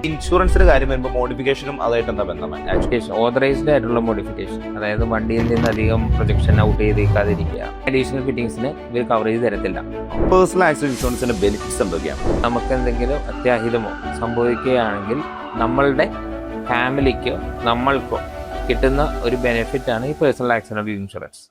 ഇൻഷുറൻസിന്റെ കാര്യം വരുമ്പോൾ മോഡിഫിക്കേഷനും അതായിട്ട് എന്താ ബന്ധമാണ്? ഓതറൈസ്ഡ് ആയിട്ടുള്ള മോഡിഫിക്കേഷൻ, അതായത് വണ്ടിയിൽ നിന്ന് അധികം പ്രൊജക്ഷൻ ഔട്ട് ചെയ്തേക്കാതിരിക്കുക. അഡീഷണൽ ഫിറ്റിംഗ്സിന് ഇവർ കവറേജ് തരത്തില്ല. പേഴ്സണൽ ആക്സിഡന്റ് ഇൻഷുറൻസിന്റെ ബെനിഫിറ്റ്സ് എന്തൊക്കെയാണ്? നമുക്ക് എന്തെങ്കിലും അത്യാഹിതമോ സംഭവിക്കുകയാണെങ്കിൽ നമ്മളുടെ ഫാമിലിക്കോ നമ്മൾക്കോ കിട്ടുന്ന ഒരു ബെനിഫിറ്റ് ആണ് ഈ personal accident insurance.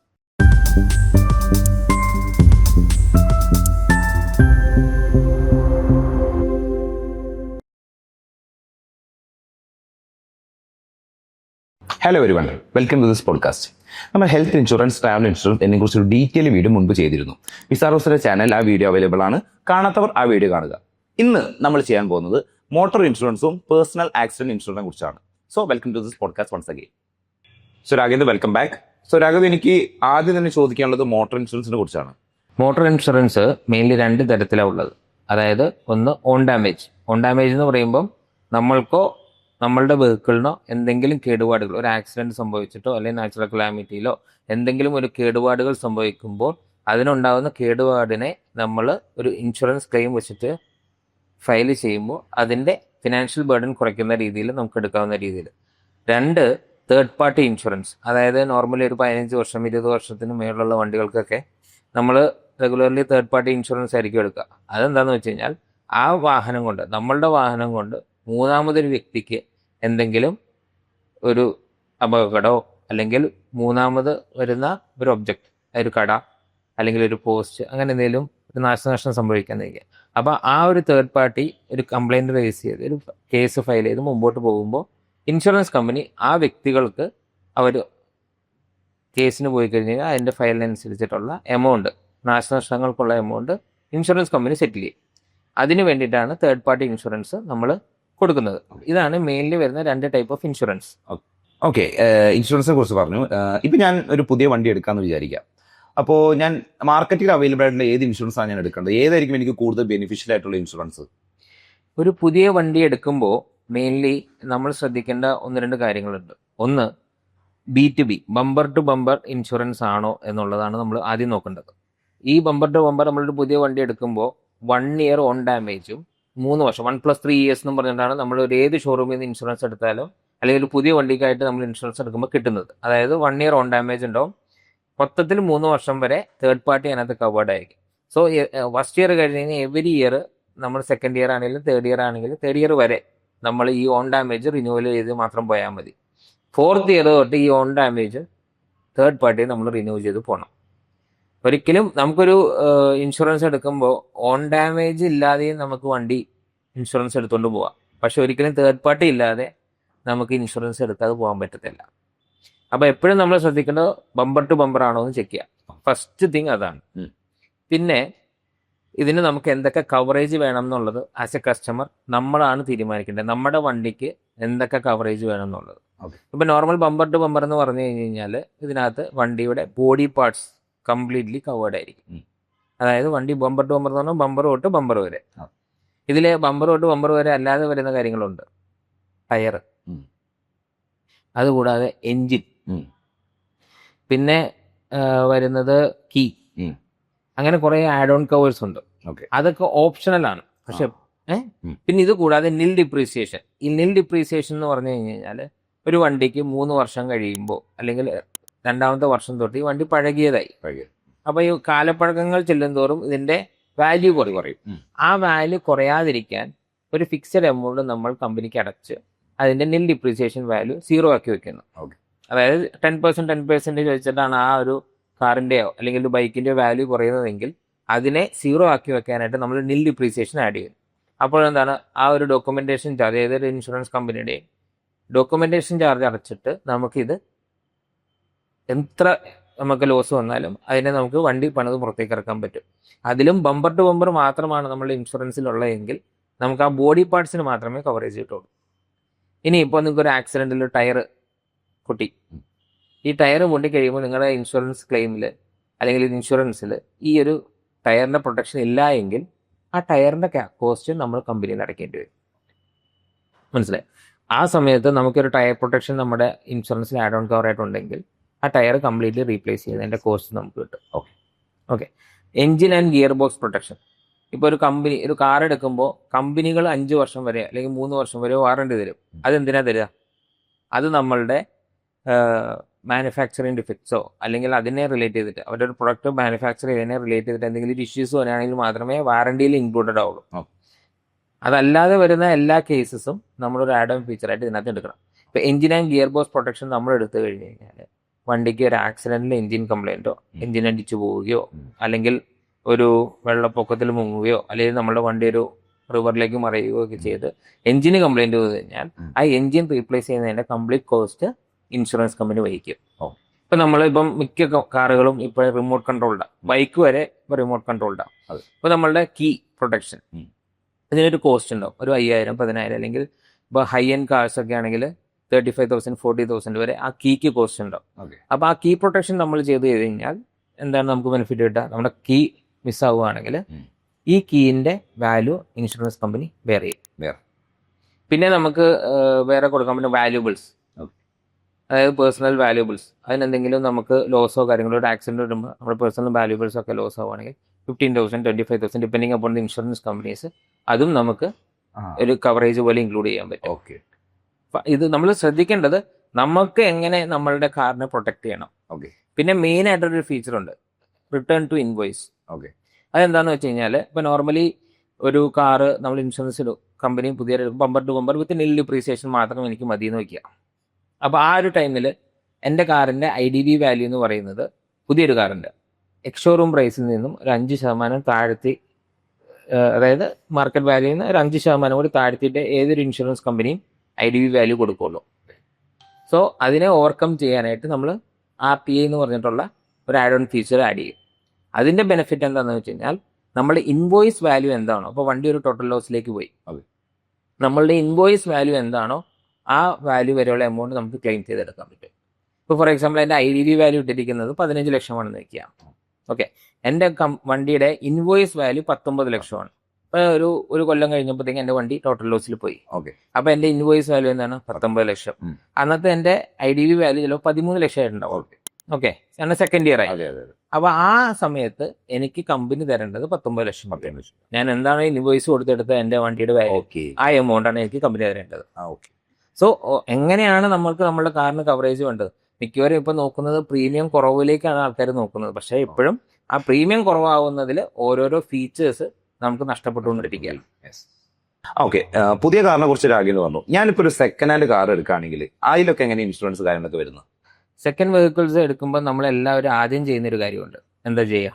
Hello everyone, welcome to this podcast. നമ്മൾ ഹെൽത്ത് ഇൻഷുറൻസ്, ട്രാവൽ ഇൻഷുറൻസ് എന്നിവയെ കുറിച്ച് ഒരു ഡീറ്റെയിൽ വീഡിയോ മുൻപ് ചെയ്തിരുന്നു. വിസാറോസിന്റെ ചാനൽ ആ വീഡിയോ അവൈലബിൾ ആണ്. കാണാത്തവർ ആ വീഡിയോ കാണുക. ഇന്ന് നമ്മൾ ചെയ്യാൻ പോകുന്നത് മോട്ടോർ ഇൻഷുറൻസും പേഴ്സണൽ ആക്സിഡന്റ് ഇൻഷുറൻസിനെ കുറിച്ചാണ്. So welcome to this podcast once again. So Raghav, welcome back. So Raghav, എനിക്ക് ആദ്യം തന്നെ ചോദിക്കാനുള്ളത് മോട്ടോർ ഇൻഷുറൻസിനെ കുറിച്ചാണ്. മോട്ടോർ ഇൻഷുറൻസ് മെയിൻലി രണ്ട് തരത്തിലാണ് ഉള്ളത്. അതായത് ഒന്ന് ഓൺ ഡാമേജ്. ഓൺ ഡാമേജ് എന്ന് പറയുമ്പം നമ്മൾക്കോ നമ്മളുടെ വെഹിക്കിളിനോ എന്തെങ്കിലും കേടുപാടുകൾ, ഒരു ആക്സിഡൻറ്റ് സംഭവിച്ചിട്ടോ അല്ലെങ്കിൽ നാച്ചുറൽ കലാമിറ്റിയിലോ എന്തെങ്കിലും ഒരു കേടുപാടുകൾ സംഭവിക്കുമ്പോൾ അതിനുണ്ടാകുന്ന കേടുപാടിനെ നമ്മൾ ഒരു ഇൻഷുറൻസ് ക്ലെയിം വെച്ചിട്ട് ഫയൽ ചെയ്യുമ്പോൾ അതിൻ്റെ ഫിനാൻഷ്യൽ ബർഡൻ കുറയ്ക്കുന്ന രീതിയിൽ നമുക്ക് എടുക്കാവുന്ന രീതിയിൽ. രണ്ട്, തേർഡ് പാർട്ടി ഇൻഷുറൻസ്. അതായത് നോർമലി ഒരു 15 വർഷം 20 വർഷത്തിന് മേലുള്ള വണ്ടികൾക്കൊക്കെ നമ്മൾ റെഗുലർലി തേർഡ് പാർട്ടി ഇൻഷുറൻസ് ആയിരിക്കും എടുക്കുക. അതെന്താണെന്ന് വെച്ച് കഴിഞ്ഞാൽ ആ വാഹനം കൊണ്ട്, നമ്മളുടെ വാഹനം കൊണ്ട് മൂന്നാമതൊരു വ്യക്തിക്ക് എന്തെങ്കിലും ഒരു അപകടമോ അല്ലെങ്കിൽ മൂന്നാമത് വരുന്ന ഒരു ഒബ്ജക്റ്റ്, ഒരു കട അല്ലെങ്കിൽ ഒരു പോസ്റ്റ്, അങ്ങനെ എന്തെങ്കിലും ഒരു നാശനഷ്ടം സംഭവിക്കാന്നിരിക്കുക. അപ്പോൾ ആ ഒരു തേർഡ് പാർട്ടി ഒരു കംപ്ലൈൻറ്റ് രജിസ്റ്റർ ചെയ്ത് ഒരു കേസ് ഫയൽ ചെയ്ത് മുമ്പോട്ട് പോകുമ്പോൾ ഇൻഷുറൻസ് കമ്പനി ആ വ്യക്തികൾക്ക് അവർ കേസിന് പോയി കഴിഞ്ഞാൽ അതിൻ്റെ ഫയലിനനുസരിച്ചിട്ടുള്ള എമൗണ്ട്, നാശനഷ്ടങ്ങൾക്കുള്ള എമൗണ്ട് ഇൻഷുറൻസ് കമ്പനി സെറ്റിൽ ചെയ്യും. അതിന് വേണ്ടിയിട്ടാണ് തേർഡ് പാർട്ടി ഇൻഷുറൻസ് നമ്മൾ കൊടുക്കുന്നത്. ഇതാണ് മെയിൻലി വരുന്ന രണ്ട് ടൈപ്പ് ഓഫ് ഇൻഷുറൻസ്. ഓക്കെ, ഇൻഷുറൻസിനെ കുറിച്ച് പറഞ്ഞു. ഇപ്പം ഞാൻ ഒരു പുതിയ വണ്ടി എടുക്കാമെന്ന് വിചാരിക്കാം. അപ്പോൾ ഞാൻ മാർക്കറ്റിൽ അവൈലബിൾ ആയിട്ടുള്ള ഏത് ഇൻഷുറൻസ് ആണ് ഞാൻ എടുക്കേണ്ടത്? ഏതായിരിക്കും എനിക്ക് കൂടുതൽ ബെനിഫിഷ്യൽ ആയിട്ടുള്ള ഇൻഷുറൻസ്? ഒരു പുതിയ വണ്ടി എടുക്കുമ്പോൾ മെയിൻലി നമ്മൾ ശ്രദ്ധിക്കേണ്ട ഒന്ന് രണ്ട് കാര്യങ്ങളുണ്ട്. ഒന്ന്, B2B, bumper to bumper insurance ആണോ എന്നുള്ളതാണ് നമ്മൾ ആദ്യം നോക്കേണ്ടത്. ഈ ബമ്പർ ടു ബമ്പർ നമ്മളൊരു പുതിയ വണ്ടി എടുക്കുമ്പോൾ 1 ഇയർ ഓൺ ഡാമേജും 3 വർഷം 1+3 years എന്നും പറഞ്ഞിട്ടാണ് നമ്മൾ ഒരു ഏത് ഷോറൂമിൽ നിന്ന് ഇൻഷുറൻസ് എടുത്താലും അല്ലെങ്കിൽ ഒരു പുതിയ വണ്ടിക്കായിട്ട് നമ്മൾ ഇൻഷുറൻസ് എടുക്കുമ്പോൾ കിട്ടുന്നത്. അതായത് 1 ഇയർ ഓൺ ഡാമേജ് ഉണ്ടാവും. മൊത്തത്തിൽ 3 വർഷം വരെ തേർഡ് പാർട്ടി അതിനകത്ത് കവേർഡ് ആയിരിക്കും. സോ ഫസ്റ്റ് ഇയർ കഴിഞ്ഞ് കഴിഞ്ഞാൽ എവരി ഇയർ നമ്മൾ സെക്കൻഡ് ഇയർ ആണെങ്കിലും തേർഡ് ഇയർ ആണെങ്കിലും തേർഡ് ഇയർ വരെ നമ്മൾ ഈ ഓൺ ഡാമേജ് റിന്യൂവൽ ചെയ്ത് മാത്രം പോയാൽ മതി. 4th ഇയർ തൊട്ട് ഈ ഓൺ ഡാമേജ് തേർഡ് പാർട്ടി നമ്മൾ റിന്യൂ ചെയ്ത് പോകണം. ഒരിക്കലും നമുക്കൊരു ഇൻഷുറൻസ് എടുക്കുമ്പോൾ ഓൺ ഡാമേജ് ഇല്ലാതെയും നമുക്ക് വണ്ടി ഇൻഷുറൻസ് എടുത്തുകൊണ്ട് പോവാം. പക്ഷെ ഒരിക്കലും തേർഡ് പാർട്ടി ഇല്ലാതെ നമുക്ക് ഇൻഷുറൻസ് എടുക്കാതെ പോകാൻ പറ്റത്തില്ല. അപ്പോൾ എപ്പോഴും നമ്മൾ ശ്രദ്ധിക്കേണ്ടത് ബമ്പർ ടു ബമ്പർ ആണോ എന്ന് ചെക്ക് ചെയ്യാം. ഫസ്റ്റ് തിങ് അതാണ്. പിന്നെ ഇതിന് നമുക്ക് എന്തൊക്കെ കവറേജ് വേണം എന്നുള്ളത് ആസ് എ കസ്റ്റമർ നമ്മളാണ് തീരുമാനിക്കേണ്ടത്. നമ്മുടെ വണ്ടിക്ക് എന്തൊക്കെ കവറേജ് വേണം എന്നുള്ളത്. ഇപ്പം നോർമൽ ബമ്പർ ടു ബമ്പർ എന്ന് പറഞ്ഞു കഴിഞ്ഞാൽ ഇതിനകത്ത് വണ്ടിയുടെ ബോഡി പാർട്സ് കംപ്ലീറ്റ്ലി കവേർഡ് ആയിരിക്കും. അതായത് വണ്ടി ബമ്പർ ടു ബമ്പർ എന്ന് പറഞ്ഞാൽ ബമ്പർ തൊട്ട് ബമ്പർ വരെ. ഇതിൽ ബമ്പർ തൊട്ട് ബമ്പർ വരെ അല്ലാതെ വരുന്ന കാര്യങ്ങളുണ്ട്. ടയർ, അതുകൂടാതെ എൻജിൻ, പിന്നെ വരുന്നത് കീ, അങ്ങനെ കുറേ ആഡ് ഓൺ കവേഴ്സ് ഉണ്ട്. അതൊക്കെ ഓപ്ഷണലാണ്. പക്ഷെ പിന്നെ ഇത് കൂടാതെ നിൽ ഡിപ്രീസിയേഷൻ. ഈ നിൽ ഡിപ്രീസിയേഷൻ എന്ന് പറഞ്ഞു കഴിഞ്ഞാൽ ഒരു വണ്ടിക്ക് 3 വർഷം കഴിയുമ്പോൾ അല്ലെങ്കിൽ 2ാമത്തെ വർഷം തൊട്ട് ഈ വണ്ടി പഴകിയതായി. അപ്പോൾ ഈ കാലപ്പഴക്കങ്ങൾ ചെല്ലുന്തോറും ഇതിൻ്റെ വാല്യൂ കുറയും. ആ വാല്യൂ കുറയാതിരിക്കാൻ ഒരു ഫിക്സഡ് എമൗണ്ട് നമ്മൾ കമ്പനിക്ക് അടച്ച് അതിൻ്റെ നിൽ ഡിപ്രീസിയേഷൻ വാല്യൂ 0 ആക്കി വെക്കുന്നു. അതായത് 10% വെച്ചിട്ടാണ് ആ ഒരു കാറിൻ്റെയോ അല്ലെങ്കിൽ ഒരു ബൈക്കിൻ്റെയോ വാല്യൂ കുറയുന്നതെങ്കിൽ അതിനെ 0 ആക്കി വെക്കാനായിട്ട് നമ്മൾ നിൽ ഡിപ്രീസിയേഷൻ ആഡ് ചെയ്യും. അപ്പോൾ എന്താണ്, ആ ഒരു ഡോക്യുമെൻറ്റേഷൻ ചാർജ്, ഏതൊരു ഇൻഷുറൻസ് കമ്പനിയുടെയും ഡോക്യുമെൻറ്റേഷൻ ചാർജ് അടച്ചിട്ട് നമുക്കിത് എത്ര നമുക്ക് ലോസ് വന്നാലും അതിനെ നമുക്ക് വണ്ടി പണിത് പുറത്തേക്ക് ഇറക്കാൻ പറ്റും. അതിലും ബമ്പർ ടു ബമ്പർ മാത്രമാണ് നമ്മുടെ ഇൻഷുറൻസിലുള്ളതെങ്കിൽ നമുക്ക് ആ ബോഡി പാർട്സിന് മാത്രമേ കവറേജ് കിട്ടുള്ളൂ. ഇനി ഇപ്പോൾ നിങ്ങൾക്കൊരു ആക്സിഡൻറ്റിൽ ടയർ പൊട്ടി, ഈ ടയർ പൊട്ടി കഴിയുമ്പോൾ നിങ്ങളുടെ ഇൻഷുറൻസ് ക്ലെയിമിൽ അല്ലെങ്കിൽ ഇൻഷുറൻസിൽ ഈ ഒരു ടയറിൻ്റെ പ്രൊട്ടക്ഷൻ ഇല്ല എങ്കിൽ ആ ടയറിൻ്റെ കോസ്റ്റ് നമ്മൾ കമ്പനിയിൽ അടയ്ക്കേണ്ടി വരും. മനസ്സിലായി? ആ സമയത്ത് നമുക്കൊരു ടയർ പ്രൊട്ടക്ഷൻ നമ്മുടെ ഇൻഷുറൻസിൽ ആഡ് ഓൺ കവർ ആയിട്ടുണ്ടെങ്കിൽ ആ ടയർ കംപ്ലീറ്റ്ലി റീപ്ലേസ് ചെയ്തതിൻ്റെ കോസ്റ്റ് നമുക്ക് കിട്ടും. Okay. Engine and gear box protection. ഇപ്പോൾ ഒരു കാർ എടുക്കുമ്പോൾ കമ്പനികൾ 5 വർഷം വരെ അല്ലെങ്കിൽ 3 വർഷം വരെ വാറണ്ടി തരും. അതെന്തിനാ തരിക? അത് നമ്മളുടെ മാനുഫാക്ചറിങ് ഡിഫക്ട്സോ അല്ലെങ്കിൽ അതിനെ റിലേറ്റ് ചെയ്തിട്ട് അവരുടെ ഒരു പ്രൊഡക്റ്റ് മാനുഫാക്ചർ ചെയ്തതിനെ റിലേറ്റ് ചെയ്തിട്ട് എന്തെങ്കിലും ഇഷ്യൂസ് വരികയാണെങ്കിൽ മാത്രമേ വാറണ്ടിയിൽ ഇൻക്ലൂഡഡ് ആവുള്ളൂ. അതല്ലാതെ വരുന്ന എല്ലാ കേസസും നമ്മളൊരു ആഡ് ഓൺ ഫീച്ചറായിട്ട് ഇതിനകത്ത് എടുക്കണം. ഇപ്പോൾ engine and gear box protection നമ്മൾ എടുത്തു കഴിഞ്ഞ് കഴിഞ്ഞാൽ വണ്ടിക്ക് ഒരു ആക്സിഡൻറ്റിൽ എഞ്ചിൻ കംപ്ലൈൻറ്റോ എഞ്ചിൻ അടിച്ചു പോവുകയോ അല്ലെങ്കിൽ ഒരു വെള്ളപ്പൊക്കത്തിൽ മുങ്ങുകയോ അല്ലെങ്കിൽ നമ്മുടെ വണ്ടി ഒരു റിവറിലേക്ക് മറിയുകയോ ഒക്കെ ചെയ്ത് എഞ്ചിന് കംപ്ലൈൻറ്റ് ചെയ്ത് കഴിഞ്ഞാൽ ആ എഞ്ചിൻ റീപ്ലേസ് ചെയ്യുന്നതിൻ്റെ കംപ്ലീറ്റ് കോസ്റ്റ് ഇൻഷുറൻസ് കമ്പനി വഹിക്കും. ഇപ്പം നമ്മളിപ്പം മിക്ക കാറുകളും ഇപ്പോൾ റിമോട്ട് കൺട്രോൾഡാണ്, ബൈക്ക് വരെ ഇപ്പോൾ റിമോട്ട് കൺട്രോൾഡാണ്. ഇപ്പോൾ നമ്മളുടെ കീ പ്രൊട്ടക്ഷൻ ഇതിനൊരു കോസ്റ്റ് ഉണ്ടാവും, ഒരു 5000 10,000 അല്ലെങ്കിൽ ഇപ്പോൾ ഹൈ എൻഡ് കാർസ് ഒക്കെ ആണെങ്കിൽ 35,000 40,000 വരെ ആ കീക്ക് കോസ്റ്റ് ഉണ്ടാവും. അപ്പോൾ ആ കീ പ്രൊട്ടക്ഷൻ നമ്മൾ ചെയ്ത് കഴിഞ്ഞാൽ എന്താണ് നമുക്ക് ബെനിഫിറ്റ് കിട്ടുക? നമ്മുടെ കീ മിസ്സാവുകയാണെങ്കിൽ ഈ കീയിൻ്റെ വാല്യൂ ഇൻഷുറൻസ് കമ്പനി ബെയർ ചെയ്യും. പിന്നെ നമുക്ക് വേറെ കൊടുക്കാൻ പറ്റുന്ന വാല്യൂബിൾസ്, അതായത് പേഴ്സണൽ വാല്യൂബിൾസ്. അതിനെന്തെങ്കിലും നമുക്ക് ലോസോ കാര്യങ്ങളോ ഒരു ആക്സിഡൻറ്റ് വരുമ്പോൾ നമ്മുടെ പേഴ്സണൽ വാല്യൂബിൾസ് ഒക്കെ ലോസ് ആവുകയാണെങ്കിൽ 15,000 25,000 depending upon the insurance companies അതും നമുക്ക് ഒരു കവറേജ് പോലെ ഇൻക്ലൂഡ് ചെയ്യാൻ പറ്റും. ഇത് നമ്മൾ ശ്രദ്ധിക്കേണ്ടത് നമുക്ക് എങ്ങനെ നമ്മളുടെ കാറിനെ പ്രൊട്ടക്ട് ചെയ്യണം. പിന്നെ മെയിൻ ആയിട്ടൊരു ഫീച്ചറുണ്ട്, റിട്ടേൺ ടു ഇൻവോയ്സ്. അതെന്താണെന്ന് വെച്ച് കഴിഞ്ഞാൽ ഇപ്പോൾ നോർമലി ഒരു കാറ് നമ്മൾ ഇൻഷുറൻസ് കമ്പനി പുതിയ ബമ്പർ ടു ബമ്പർ വിത്ത് നിൽ ഡിപ്രീസിയേഷൻ മാത്രം എനിക്ക് മതിയെന്ന് വയ്ക്കുക. അപ്പോൾ ആ ഒരു ടൈമിൽ എൻ്റെ കാറിൻ്റെ IDV വാല്യൂ എന്ന് പറയുന്നത് പുതിയൊരു കാറിൻ്റെ എക്സ്ഷോറൂം പ്രൈസിൽ നിന്നും ഒരു 5% താഴ്ത്തി, അതായത് മാർക്കറ്റ് വാല്യൂയിൽ നിന്ന് ഒരു 5% കൂടി താഴ്ത്തിയിട്ട് ഏതൊരു ഇൻഷുറൻസ് കമ്പനിയും IDV വാല്യൂ കൊടുക്കുള്ളൂ. സോ അതിനെ ഓവർകം ചെയ്യാനായിട്ട് നമ്മൾ RTA എന്ന് പറഞ്ഞിട്ടുള്ള ഒരു ആഡ് ഓൺ ഫീച്ചർ ആഡ് ചെയ്യും. അതിൻ്റെ ബെനിഫിറ്റ് എന്താണെന്ന് വെച്ച് കഴിഞ്ഞാൽ നമ്മളുടെ ഇൻവോയ്സ് വാല്യൂ എന്താണോ, അപ്പോൾ വണ്ടി ഒരു ടോട്ടൽ ലോസിലേക്ക് പോയി, നമ്മളുടെ ഇൻവോയ്സ് വാല്യൂ എന്താണോ ആ വാല്യൂ വരെയുള്ള എമൗണ്ട് നമുക്ക് ക്ലെയിം ചെയ്തെടുക്കാൻ പറ്റും. ഇപ്പോൾ ഫോർ എക്സാമ്പിൾ എൻ്റെ IDV വാല്യൂ ഇട്ടിരിക്കുന്നത് 15 ലക്ഷമാണെന്ന് വയ്ക്കുക. ഓക്കെ, എൻ്റെ വണ്ടിയുടെ ഇൻവോയ്സ് വാല്യൂ 19 ലക്ഷമാണ്. ഇപ്പോൾ ഒരു കൊല്ലം കഴിഞ്ഞപ്പോഴത്തേക്കും എൻ്റെ വണ്ടി ടോട്ടൽ ലോസിൽ പോയി. അപ്പോൾ എൻ്റെ ഇൻവോയ്സ് വാല്യൂ എന്താണ്? 19 ലക്ഷം. അന്നത്തെ എൻ്റെ IDV വാല്യൂ ചിലപ്പോൾ 13 ലക്ഷമായിട്ടുണ്ടാവും. ഓക്കെ, കാരണം സെക്കൻഡ് ഇയർ ആയി. അപ്പോൾ ആ സമയത്ത് എനിക്ക് കമ്പനി തരേണ്ടത് 19 ലക്ഷം. ഞാൻ എന്താണ് ഇൻവോയ്സ് കൊടുത്തെടുത്ത എൻ്റെ വണ്ടിയുടെ വാല്യൂ, ആ എമൗണ്ടാണ് എനിക്ക് കമ്പനി തരേണ്ടത്. സോ എങ്ങനെയാണ് നമ്മൾക്ക് നമ്മുടെ കാറിന് കവറേജ് വേണ്ടത്? മിക്കവരും ഇപ്പം നോക്കുന്നത് പ്രീമിയം കുറവിലേക്കാണ് ആൾക്കാർ നോക്കുന്നത്. പക്ഷേ ഇപ്പോഴും ആ പ്രീമിയം കുറവാകുന്നതിൽ ഓരോരോ ഫീച്ചേഴ്സ് നമുക്ക് നഷ്ടപ്പെട്ടുകൊണ്ടിരിക്കുകയാണ്. ഓക്കെ, പുതിയ കാറിനെ കുറിച്ച് രാഗിന് പറഞ്ഞു. ഞാനിപ്പോൾ ഒരു സെക്കൻഡ് ഹാൻഡ് കാർ എടുക്കുകയാണെങ്കിൽ അതിലൊക്കെ എങ്ങനെ ഇൻഷുറൻസ് കാര്യങ്ങളൊക്കെ വരുന്നത്? സെക്കൻഡ് വെഹിക്കിൾസ് എടുക്കുമ്പോൾ നമ്മളെല്ലാവരും ആദ്യം ചെയ്യുന്നൊരു കാര്യമുണ്ട്, എന്താ ചെയ്യുക?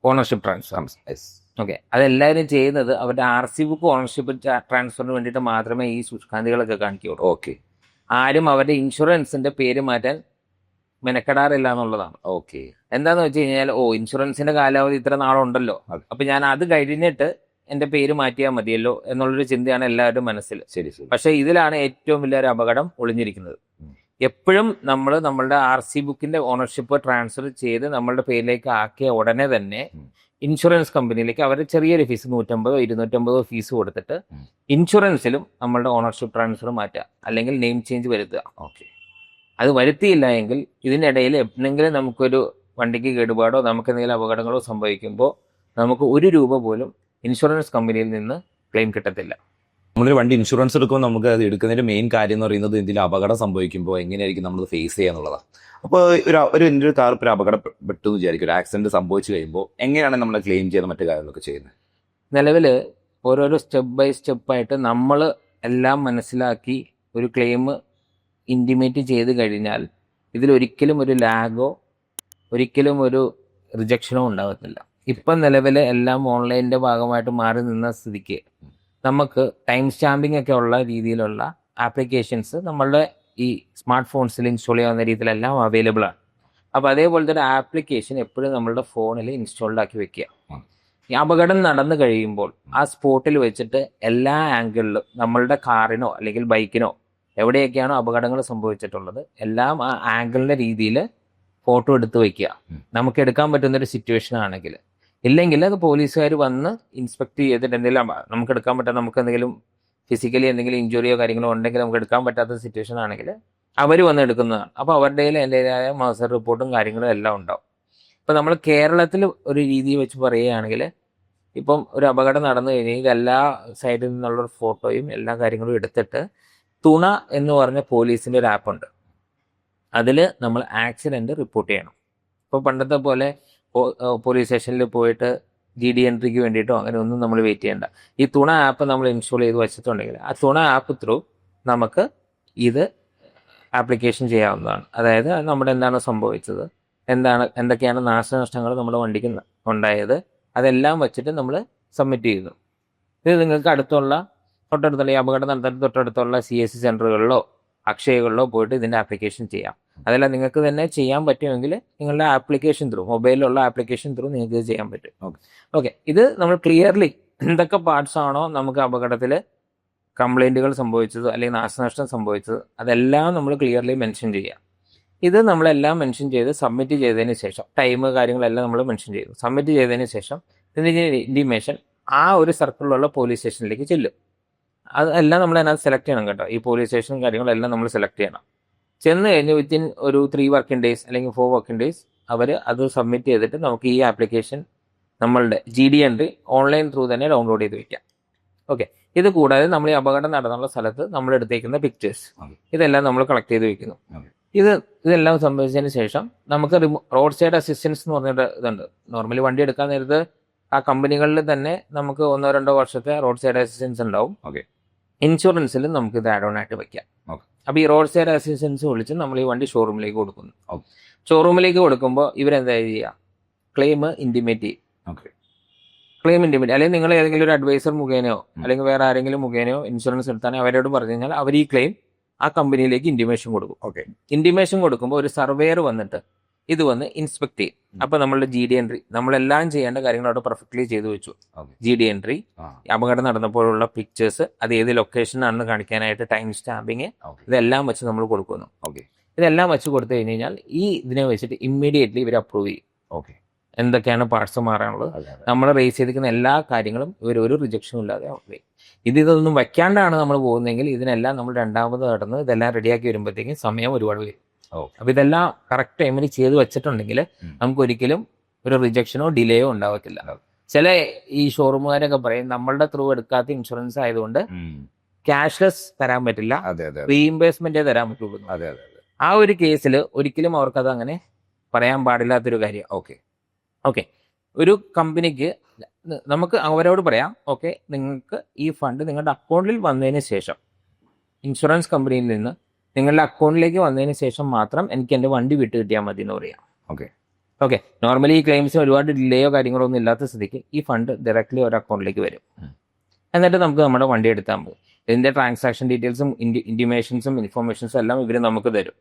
Ownership transfer. ഓക്കെ, അതെല്ലാവരും ചെയ്യുന്നത് അവരുടെ RC ബുക്ക് ഓണർഷിപ്പ് ട്രാൻസ്ഫറിന് വേണ്ടിയിട്ട് മാത്രമേ ഈ സൂക്ഷ്മാന്തികളൊക്കെ കാണിക്കുകയുള്ളൂ. ഓക്കെ, ആരും അവരുടെ ഇൻഷുറൻസിന്റെ പേര് മാറ്റാൻ മെനക്കെടാറില്ല എന്നുള്ളതാണ്. ഓക്കെ, എന്താന്ന് വെച്ച് കഴിഞ്ഞാൽ ഇൻഷുറൻസിന്റെ കാലാവധി ഇത്ര നാളുണ്ടല്ലോ, അപ്പൊ ഞാൻ അത് കഴിഞ്ഞിട്ട് എന്റെ പേര് മാറ്റിയാൽ മതിയല്ലോ എന്നുള്ളൊരു ചിന്തയാണ് എല്ലാവരുടെ മനസ്സിൽ. ശരി. പക്ഷെ ഇതിലാണ് ഏറ്റവും വലിയൊരു അപകടം ഒളിഞ്ഞിരിക്കുന്നത്. എപ്പോഴും നമ്മൾ നമ്മളുടെ RC ബുക്കിന്റെ ഓണർഷിപ്പ് ട്രാൻസ്ഫർ ചെയ്ത് നമ്മളുടെ പേരിലേക്ക് ആക്കിയ ഉടനെ തന്നെ ഇൻഷുറൻസ് കമ്പനിയിലേക്ക് അവർ ചെറിയൊരു ഫീസ് 150 250 ഫീസ് കൊടുത്തിട്ട് ഇൻഷുറൻസിലും നമ്മളുടെ ഓണർഷിപ്പ് ട്രാൻസ്ഫർ മാറ്റുക, അല്ലെങ്കിൽ നെയിം ചേഞ്ച് വരുത്തുക. ഓക്കെ, അത് വരുത്തിയില്ല എങ്കിൽ ഇതിനിടയിൽ എപ്പോഴെങ്കിലും നമുക്കൊരു വണ്ടിക്ക് കേടുപാടോ നമുക്ക് എന്തെങ്കിലും അപകടങ്ങളോ സംഭവിക്കുമ്പോൾ നമുക്ക് 1 രൂപ പോലും ഇൻഷുറൻസ് കമ്പനിയിൽ നിന്ന് ക്ലെയിം കിട്ടത്തില്ല. നമ്മളൊരു വണ്ടി ഇൻഷുറൻസ് എടുക്കുമ്പോൾ നമുക്ക് അത് എടുക്കുന്നതിന്റെ മെയിൻ കാര്യം എന്ന് പറയുന്നത് എന്തെങ്കിലും അപകടം സംഭവിക്കുമ്പോൾ എങ്ങനെയായിരിക്കും നമ്മൾ ഫേസ് ചെയ്യുക എന്നുള്ളതാണ്. അപ്പോൾ എൻ്റെ ഒരു കാർ ഇപ്പോൾ അപകടപ്പെട്ടു എന്ന് വിചാരിക്കും, ഒരു ആക്സിഡന്റ് സംഭവിച്ചു കഴിയുമ്പോൾ എങ്ങനെയാണ് നമ്മൾ ക്ലെയിം ചെയ്യുന്ന മറ്റു കാര്യങ്ങളൊക്കെ ചെയ്യുന്നത്? നിലവിൽ ഓരോരോ സ്റ്റെപ്പ് ബൈ സ്റ്റെപ്പായിട്ട് നമ്മൾ എല്ലാം മനസ്സിലാക്കി ഒരു ക്ലെയിം ഇൻറ്റിമേറ്റ് ചെയ്ത് കഴിഞ്ഞാൽ ഇതിലൊരിക്കലും ഒരു ലാഗോ ഒരിക്കലും ഒരു റിജക്ഷനോ ഉണ്ടാകത്തില്ല. ഇപ്പം നിലവിൽ എല്ലാം ഓൺലൈനിൻ്റെ ഭാഗമായിട്ട് മാറി നിന്ന സ്ഥിതിക്ക് നമുക്ക് ടൈം സ്റ്റാമ്പിംഗ് ഒക്കെ ഉള്ള രീതിയിലുള്ള ആപ്ലിക്കേഷൻസ് നമ്മളുടെ ഈ സ്മാർട്ട് ഫോൺസിൽ ഇൻസ്റ്റാൾ ചെയ്യാവുന്ന രീതിയിലെല്ലാം അവൈലബിൾ ആണ്. അപ്പോൾ അതേപോലത്തെ ഒരു ആപ്ലിക്കേഷൻ എപ്പോഴും നമ്മളുടെ ഫോണിൽ ഇൻസ്റ്റാൾഡ് ആക്കി വെക്കുക. ഈ അപകടം നടന്നു കഴിയുമ്പോൾ ആ സ്പോട്ടിൽ വെച്ചിട്ട് എല്ലാ ആംഗിളിലും നമ്മളുടെ കാറിനോ അല്ലെങ്കിൽ ബൈക്കിനോ എവിടെയൊക്കെയാണോ അപകടങ്ങൾ സംഭവിച്ചിട്ടുള്ളത് എല്ലാം ആ ആംഗിളിൻ്റെ രീതിയിൽ ഫോട്ടോ എടുത്ത് വയ്ക്കുക. നമുക്ക് എടുക്കാൻ പറ്റുന്നൊരു സിറ്റുവേഷൻ ആണെങ്കിൽ, ഇല്ലെങ്കിൽ അത് പോലീസുകാർ വന്ന് ഇൻസ്പെക്ട് ചെയ്തിട്ട് എന്തെങ്കിലും നമുക്ക് എടുക്കാൻ പറ്റാത്ത, നമുക്ക് എന്തെങ്കിലും ഫിസിക്കലി എന്തെങ്കിലും ഇഞ്ചുറിയോ കാര്യങ്ങളോ ഉണ്ടെങ്കിൽ നമുക്ക് എടുക്കാൻ പറ്റാത്ത സിറ്റുവേഷൻ ആണെങ്കിൽ അവർ വന്ന് എടുക്കുന്നതാണ്. അപ്പോൾ അവരുടെ കയ്യിൽ എൻ്റെതായ മാസ്റ്റർ റിപ്പോർട്ടും കാര്യങ്ങളും എല്ലാം ഉണ്ടാവും. ഇപ്പോൾ നമ്മൾ കേരളത്തിൽ ഒരു രീതി വെച്ച് പറയുകയാണെങ്കിൽ ഇപ്പം ഒരു അപകടം നടന്നു കഴിഞ്ഞാൽ ഇതെല്ലാ സൈഡിൽ നിന്നുള്ള ഒരു ഫോട്ടോയും എല്ലാ കാര്യങ്ങളും എടുത്തിട്ട് തുണ എന്ന് പറഞ്ഞ പോലീസിൻ്റെ ഒരു ആപ്പുണ്ട്. അതിൽ നമ്മൾ ആക്സിഡൻറ്റ് റിപ്പോർട്ട് ചെയ്യണം. ഇപ്പോൾ പണ്ടത്തെ പോലെ പോലീസ് സ്റ്റേഷനിൽ പോയിട്ട് GD എൻട്രിക്ക് വേണ്ടിയിട്ടോ അങ്ങനെ ഒന്നും നമ്മൾ വെയിറ്റ് ചെയ്യേണ്ട. ഈ തുണ ആപ്പ് നമ്മൾ ഇൻസ്റ്റാൾ ചെയ്ത് വെച്ചിട്ടുണ്ടെങ്കിൽ ആ തുണ ആപ്പ് ത്രൂ നമുക്ക് ഇത് ആപ്ലിക്കേഷൻ ചെയ്യാവുന്നതാണ്. അതായത് നമ്മുടെ എന്താണ് സംഭവിച്ചത്, എന്തൊക്കെയാണ് നാശനഷ്ടങ്ങൾ നമ്മുടെ വണ്ടിക്ക് ഉണ്ടായത്, അതെല്ലാം വെച്ചിട്ട് നമ്മൾ സബ്മിറ്റ് ചെയ്യുന്നു. ഇത് നിങ്ങൾക്ക് തൊട്ടടുത്തുള്ള ഈ അപകടം നടത്താൻ തൊട്ടടുത്തുള്ള CSC സെൻറ്ററുകളിലോ അക്ഷയകളിലോ പോയിട്ട് ഇതിൻ്റെ ആപ്ലിക്കേഷൻ ചെയ്യാം. അതല്ല നിങ്ങൾക്ക് തന്നെ ചെയ്യാൻ പറ്റുമെങ്കിൽ നിങ്ങളുടെ ആപ്ലിക്കേഷൻ ത്രൂ, മൊബൈലിലുള്ള ആപ്ലിക്കേഷൻ ത്രൂ നിങ്ങൾക്ക് ഇത് ചെയ്യാൻ പറ്റും. ഓക്കെ, ഇത് നമ്മൾ ക്ലിയർലി എന്തൊക്കെ പാർട്സ് ആണോ നമുക്ക് അപകടത്തിൽ കംപ്ലൈൻറ്റുകൾ സംഭവിച്ചത് അല്ലെങ്കിൽ നാശനഷ്ടം സംഭവിച്ചത് അതെല്ലാം നമ്മൾ ക്ലിയർലി മെൻഷൻ ചെയ്യാം. ഇത് നമ്മളെല്ലാം മെൻഷൻ ചെയ്ത് സബ്മിറ്റ് ചെയ്തതിന് ശേഷം കാര്യങ്ങളെല്ലാം നമ്മൾ മെൻഷൻ ചെയ്തു. സബ്മിറ്റ് ചെയ്തതിന് ശേഷം ഇതിൻ്റെ ഇൻറ്റിമേഷൻ ആ ഒരു സർക്കിളിലുള്ള പോലീസ് സ്റ്റേഷനിലേക്ക് ചെല്ലും. അതെല്ലാം നമ്മൾ അതിനകത്ത് സെലക്ട് ചെയ്യണം കേട്ടോ. ഈ പോലീസ് സ്റ്റേഷൻ കാര്യങ്ങളെല്ലാം നമ്മൾ സെലക്ട് ചെയ്യണം. ചെന്ന് കഴിഞ്ഞ് വിത്തിൻ ഒരു 3 വർക്കിംഗ് ഡേയ്സ് അല്ലെങ്കിൽ 4 വർക്കിംഗ് ഡേയ്സ് അവർ അത് സബ്മിറ്റ് ചെയ്തിട്ട് നമുക്ക് ഈ ആപ്ലിക്കേഷൻ നമ്മളുടെ GD എൻട്രി ഓൺലൈൻ ത്രൂ തന്നെ ഡൗൺലോഡ് ചെയ്ത് വയ്ക്കാം. ഓക്കെ, ഇത് കൂടാതെ നമ്മൾ ഈ അപകടം നടന്നുള്ള സ്ഥലത്ത് നമ്മൾ എടുത്തേക്കുന്ന പിക്ചേഴ്സ് ഇതെല്ലാം നമ്മൾ കളക്ട് ചെയ്ത് വയ്ക്കുന്നു. ഇതെല്ലാം സംഭവിച്ചതിന് ശേഷം നമുക്ക് റോഡ് സൈഡ് അസിസ്റ്റൻസ് എന്ന് പറഞ്ഞിട്ട് ഇതുണ്ട്. നോർമലി വണ്ടി എടുക്കാൻ നേരത്ത് ആ കമ്പനികളിൽ തന്നെ നമുക്ക് 1-2 വർഷത്തെ റോഡ് സൈഡ് അസിസ്റ്റൻസ് ഉണ്ടാവും. ഇൻഷുറൻസിൽ നമുക്ക് ഇത് ആഡ് ഓൺ ആയിട്ട് വയ്ക്കാം. അപ്പോൾ ഈ റോഡ് സൈഡ് അസിസ്റ്റൻസ് വിളിച്ച് നമ്മൾ ഈ വണ്ടി ഷോറൂമിലേക്ക് കൊടുക്കുന്നു. ഷോറൂമിലേക്ക് കൊടുക്കുമ്പോൾ ഇവരെന്താ ചെയ്യുക, ക്ലെയിം ഇൻറ്റിമേറ്റ് ചെയ്യും. ക്ലെയിം ഇൻറ്റിമേറ്റ് അല്ലെങ്കിൽ നിങ്ങൾ ഏതെങ്കിലും ഒരു അഡ്വൈസർ മുഖേനയോ അല്ലെങ്കിൽ വേറെ ആരെങ്കിലും മുഖേനയോ ഇൻഷുറൻസ് എടുത്താൽ അവരോട് പറഞ്ഞു കഴിഞ്ഞാൽ അവർ ഈ ക്ലെയിം ആ കമ്പനിയിലേക്ക് ഇൻറ്റിമേഷൻ കൊടുക്കും. ഇൻറ്റിമേഷൻ കൊടുക്കുമ്പോൾ ഒരു സർവേയർ വന്നിട്ട് ഇത് വന്ന് ഇൻസ്പെക്ട് ചെയ്യും. അപ്പോൾ നമ്മളുടെ GD എൻട്രി നമ്മളെല്ലാം ചെയ്യേണ്ട കാര്യങ്ങൾ അവിടെ പെർഫെക്റ്റ്ലി ചെയ്തു വെച്ചു. GD എൻട്രി, അപകടം നടന്നപ്പോഴുള്ള പിക്ചേഴ്സ്, അത് ഏത് ലൊക്കേഷനാണെന്ന് കാണിക്കാനായിട്ട് ടൈം സ്റ്റാമ്പിങ്, ഇതെല്ലാം വെച്ച് നമ്മൾ കൊടുക്കുന്നു. ഇതെല്ലാം വെച്ച് കൊടുത്തു കഴിഞ്ഞ് കഴിഞ്ഞാൽ ഈ ഇതിനെ വെച്ചിട്ട് ഇമ്മീഡിയറ്റ്ലി ഇവർ അപ്രൂവ് ചെയ്യും. എന്തൊക്കെയാണ് പാർട്സ് മാറാനുള്ളത്, നമ്മൾ റേസ് ചെയ്തിരിക്കുന്ന എല്ലാ കാര്യങ്ങളും ഇവർ ഒരു റിജക്ഷനും ഇല്ലാതെ അപ്രൂവ് ചെയ്യും. ഇതൊന്നും വയ്ക്കാണ്ടാണ് നമ്മൾ പോകുന്നതെങ്കിൽ ഇതിനെല്ലാം നമ്മൾ രണ്ടാമത് നടന്ന് ഇതെല്ലാം റെഡിയാക്കി വരുമ്പോഴത്തേക്കും സമയം ഒരുപാട് വരും. അപ്പൊ ഇതെല്ലാം കറക്റ്റ് ടൈമിൽ ചെയ്ത് വെച്ചിട്ടുണ്ടെങ്കിൽ നമുക്ക് ഒരിക്കലും ഒരു റിജക്ഷനോ ഡിലേയോ ഉണ്ടാവത്തില്ല. ചില ഈ ഷോറൂമുകാരൊക്കെ പറയും നമ്മളുടെ ത്രൂ എടുക്കാത്ത ഇൻഷുറൻസ് ആയതുകൊണ്ട് ക്യാഷ്ലെസ് തരാൻ പറ്റില്ല, റീഇംബേഴ്സ്മെന്റേ തരാൻ പറ്റുള്ളൂ. ആ ഒരു കേസിൽ ഒരിക്കലും അവർക്കത് അങ്ങനെ പറയാൻ പാടില്ലാത്തൊരു കാര്യം. ഓക്കെ, ഒരു കമ്പനിക്ക് നമുക്ക് അവരോട് പറയാം, ഓക്കെ നിങ്ങൾക്ക് ഈ ഫണ്ട് നിങ്ങളുടെ അക്കൗണ്ടിൽ വന്നതിന് ശേഷം ഇൻഷുറൻസ് കമ്പനിയിൽ നിന്ന് നിങ്ങളുടെ അക്കൗണ്ടിലേക്ക് വന്നതിന് ശേഷം മാത്രം എനിക്ക് എൻ്റെ വണ്ടി വിട്ട് കിട്ടിയാൽ മതി എന്ന് പറയാം. ഓക്കെ, നോർമലി ഈ ക്ലെയിംസിന് ഒരുപാട് ഡിലേയോ കാര്യങ്ങളോ ഒന്നും ഇല്ലാത്ത സ്ഥിതിക്ക് ഈ ഫണ്ട് ഡയറക്റ്റ്ലി ഒരു അക്കൗണ്ടിലേക്ക് വരും. എന്നിട്ട് നമുക്ക് നമ്മുടെ വണ്ടി എടുത്താൽ മതി. ഇതിൻ്റെ ട്രാൻസാക്ഷൻ ഡീറ്റെയിൽസും ഇൻറ്റിമേഷൻസും ഇൻഫോർമേഷൻസും എല്ലാം ഇവർ നമുക്ക് തരും.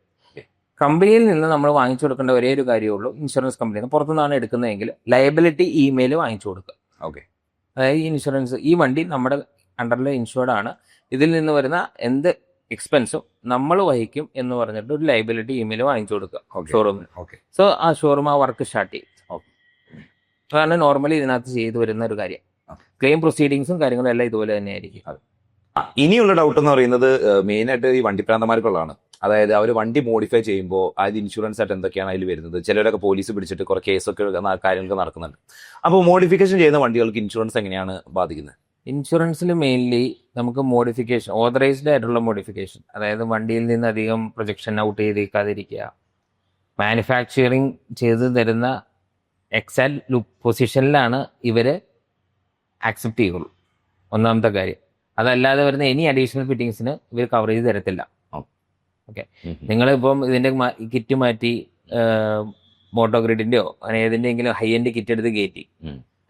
കമ്പനിയിൽ നിന്ന് നമ്മൾ വാങ്ങിച്ചു കൊടുക്കേണ്ട ഒരേ ഒരു കാര്യമുള്ളൂ, ഇൻഷുറൻസ് കമ്പനിയിൽ നിന്ന് പുറത്തുനിന്നാണ് എടുക്കുന്നതെങ്കിൽ ലയബിലിറ്റി ഇമെയിൽ വാങ്ങിച്ചു കൊടുക്കുക. അതായത് ഈ ഇൻഷുറൻസ്, ഈ വണ്ടി നമ്മുടെ അണ്ടറിൽ ഇൻഷുർഡ് ആണ്, ഇതിൽ നിന്ന് വരുന്ന എന്ത് എക്സ്പെൻസും നമ്മൾ വഹിക്കും എന്ന് പറഞ്ഞിട്ട് ഒരു ലയബിലിറ്റി ഇമെയിൽ വാങ്ങിച്ചു കൊടുക്കുക ഷോറൂമിൽ. സോ ആ ഷോറൂം ആ വർക്ക് സ്റ്റാർട്ട് ചെയ്യും. അതാണ് നോർമലി ഇതിനകത്ത് ചെയ്തു വരുന്ന ഒരു കാര്യം. ക്ലെയിം പ്രൊസീഡിങ്സും കാര്യങ്ങളും എല്ലാം ഇതുപോലെ തന്നെ ആയിരിക്കും. ഇനിയുള്ള ഡൗട്ട് എന്ന് പറയുന്നത് മെയിനായിട്ട് ഈ വണ്ടിപ്രാന്തമാർക്കുള്ളതാണ്. അതായത് അവർ വണ്ടി മോഡിഫൈ ചെയ്യുമ്പോൾ അത് ഇൻഷുറൻസ് ആയിട്ട് എന്തൊക്കെയാണ് അതിൽ വരുന്നത്. ചിലരൊക്കെ പോലീസ് പിടിച്ചിട്ട് കുറെ കേസൊക്കെ കാര്യങ്ങളൊക്കെ നടക്കുന്നുണ്ട്. അപ്പോൾ മോഡിഫിക്കേഷൻ ചെയ്യുന്ന വണ്ടികൾക്ക് ഇൻഷുറൻസ് എങ്ങനെയാണ് ബാധിക്കുന്നത്? ഇൻഷുറൻസിൽ മെയിൻലി നമുക്ക് മോഡിഫിക്കേഷൻ, ഓതറൈസ്ഡ് ആയിട്ടുള്ള മോഡിഫിക്കേഷൻ, അതായത് വണ്ടിയിൽ നിന്ന് അധികം പ്രൊജക്ഷൻ ഔട്ട് ചെയ്തേക്കാതിരിക്കുക, മാനുഫാക്ചറിങ് ചെയ്ത് തരുന്ന എക്സാക്ട് പൊസിഷനിലാണ് ഇവർ ആക്സെപ്റ്റ് ചെയ്യുള്ളൂ. ഒന്നാമത്തെ കാര്യം. അതല്ലാതെ വരുന്ന എനി അഡീഷണൽ ഫിറ്റിങ്സിന് ഇവർ കവറേജ് തരത്തില്ല. ഓക്കെ, നിങ്ങളിപ്പം ഇതിൻ്റെ കിറ്റ് മാറ്റി മോട്ടോഗ്രിഡിൻ്റെയോ അങ്ങനെ ഏതിൻ്റെയെങ്കിലും ഹൈ എൻഡ് കിറ്റ് എടുത്ത് കയറ്റി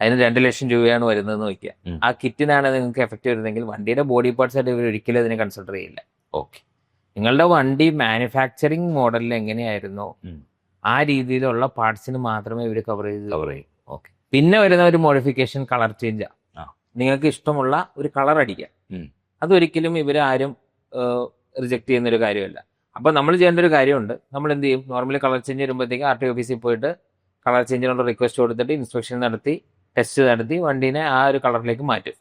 അതിന് 2 ലക്ഷം രൂപയാണ് വരുന്നതെന്ന് നോക്കിയ ആ കിറ്റിനാണ് നിങ്ങൾക്ക് എഫക്റ്റ് വരുന്നതെങ്കിൽ വണ്ടിയുടെ ബോഡി പാർട്സ് ആയിട്ട് ഇവർ ഒരിക്കലും അതിനെ കൺസിഡർ ചെയ്യില്ല. ഓക്കെ, നിങ്ങളുടെ വണ്ടി മാനുഫാക്ചറിങ് മോഡലിൽ എങ്ങനെയായിരുന്നോ ആ രീതിയിലുള്ള പാർട്സിന് മാത്രമേ ഇവർ കവർ ചെയ്യും. ഓക്കെ, പിന്നെ വരുന്ന ഒരു മോഡിഫിക്കേഷൻ കളർ ചേഞ്ചാണ്. നിങ്ങൾക്ക് ഇഷ്ടമുള്ള ഒരു കളർ അടിക്കുക, അതൊരിക്കലും ഇവരാരും റിജക്ട് ചെയ്യുന്നൊരു കാര്യമല്ല. അപ്പോൾ നമ്മൾ ചെയ്യേണ്ട ഒരു കാര്യമുണ്ട്. നമ്മൾ എന്ത് ചെയ്യും, നോർമലി കളർ ചേഞ്ച് വരുമ്പോഴത്തേക്ക് RTO ഓഫീസിൽ പോയിട്ട് കളർ ചേഞ്ചിനുള്ള റിക്വസ്റ്റ് കൊടുത്തിട്ട് ഇൻസ്പെക്ഷൻ നടത്തി ടെസ്റ്റ് നടത്തി വണ്ടീനെ ആ ഒരു കളറിലേക്ക് മാറ്റും.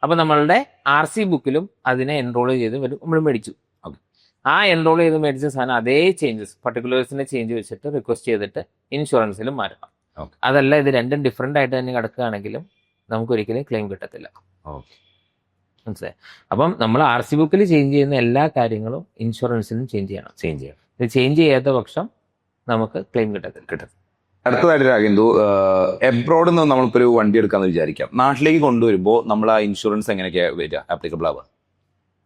അപ്പോൾ നമ്മളുടെ RC ബുക്കിലും അതിനെ എൻറോൾ ചെയ്ത് നമ്മൾ മേടിച്ചു. ആ എൻറോൾ ചെയ്ത് മേടിച്ച സാധനം അതേ ചേഞ്ചസ് പർട്ടിക്കുലേഴ്സിനെ ചേഞ്ച് വെച്ചിട്ട് റിക്വസ്റ്റ് ചെയ്തിട്ട് ഇൻഷുറൻസിലും മാറ്റണം. അതല്ല ഇത് രണ്ടും ഡിഫറെൻ്റ് ആയിട്ട് തന്നെ കിടക്കുകയാണെങ്കിലും നമുക്ക് ഒരിക്കലും ക്ലെയിം കിട്ടത്തില്ല. ഓക്കെ. മനസ്സിലായി? അപ്പം നമ്മൾ RC ബുക്കിൽ ചേഞ്ച് ചെയ്യുന്ന എല്ലാ കാര്യങ്ങളും ഇൻഷുറൻസിനും ചേഞ്ച് ചെയ്യണം. ഇത് ചേഞ്ച് ചെയ്യാത്ത പക്ഷം നമുക്ക് ക്ലെയിം കിട്ടത്തില്ല. അടുത്തതായിട്ട് രാഗിന്ദു, എബ്രോഡിൽ നിന്ന് നമ്മളിപ്പോൾ ഒരു വണ്ടി എടുക്കാന്ന് വിചാരിക്കാം. നാട്ടിലേക്ക് കൊണ്ടുവരുമ്പോൾ നമ്മൾ ആ ഇൻഷുറൻസ് എങ്ങനെയൊക്കെയാണ് വരിക, ആപ്ലിക്കബിൾ ആവുക?